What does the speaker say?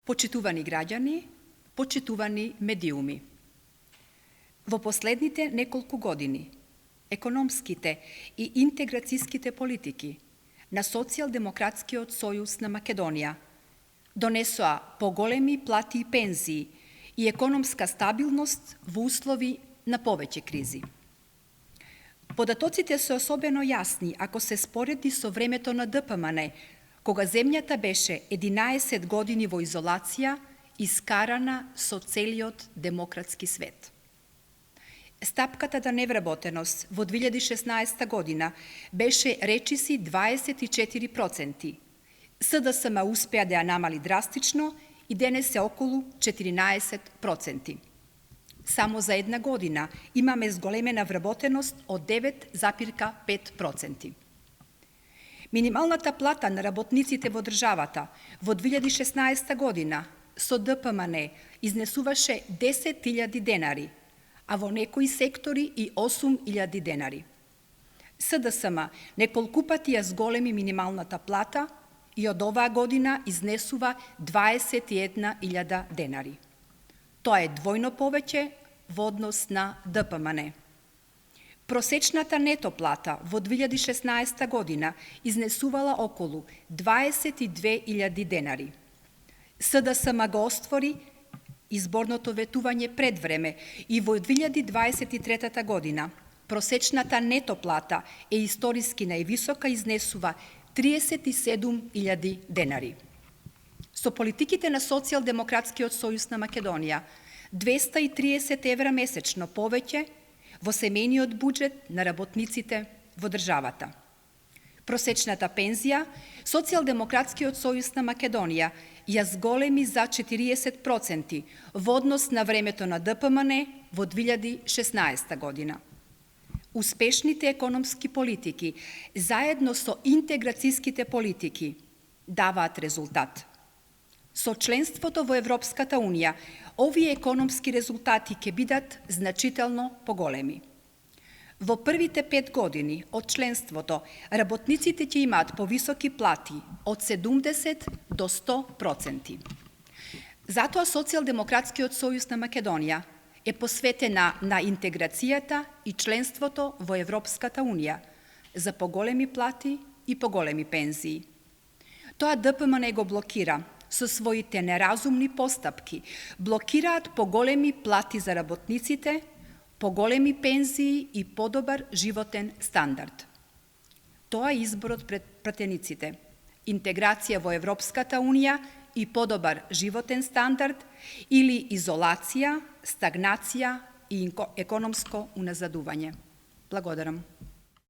Почитувани граѓани, почитувани медиуми. Во последните неколку години, економските и интеграцијските политики на Социјалдемократскиот сојуз на Македонија донесоа поголеми плати и пензии и економска стабилност во услови на повеќе кризи. Податоците се особено јасни ако се спореди со времето на ДПМН, кога земјата беше 11 години во изолација, искарана со целиот демократски свет. Стапката за невработеност во 2016 година беше речиси 24%. СДСМ успеа да ја намали драстично и денес е околу 14%. Само за една година имаме зголемена вработеност од 9,5%. Минималната плата на работниците во државата во 2016 година со ДПМН изнесуваше 10.000 денари, а во некои сектори и 8.000 денари. СДСМ неколку пати ја зголеми минималната плата и од оваа година изнесува 21.000 денари. Тоа е двојно повеќе во однос на ДПМН. Просечната нето плата во 2016 година изнесувала околу 22.000 денари. СДСМ го оствори изборното ветување пред време и во 2023 година просечната нето плата е историски највисока, изнесува 37.000 денари. Со политиките на Социјалдемократскиот сојуз на Македонија 230 евра месечно повеќе во семејниот буџет на работниците во државата. Просечната пензија Социјалдемократскиот сојуз на Македонија ја зголеми за 40% во однос на времето на ДПМН во 2016 година. Успешните економски политики заедно со интеграцијските политики даваат резултат. Со членството во Европската Унија, овие економски резултати ќе бидат значително поголеми. Во првите 5 години од членството, работниците ќе имаат повисоки плати од 70 до 100%. Затоа Социјалдемократскиот сојуз на Македонија е посветена на интеграцијата и членството во Европската Унија за поголеми плати и поголеми пензии. Тоа ДПМН го блокира со своите неразумни постапки, блокираат поголеми плати за работниците, поголеми пензии и подобар животен стандард. Тоа е изборот пред пратениците. Интеграција во Европската Унија и подобар животен стандард или изолација, стагнација и економско уназадување. Благодарам.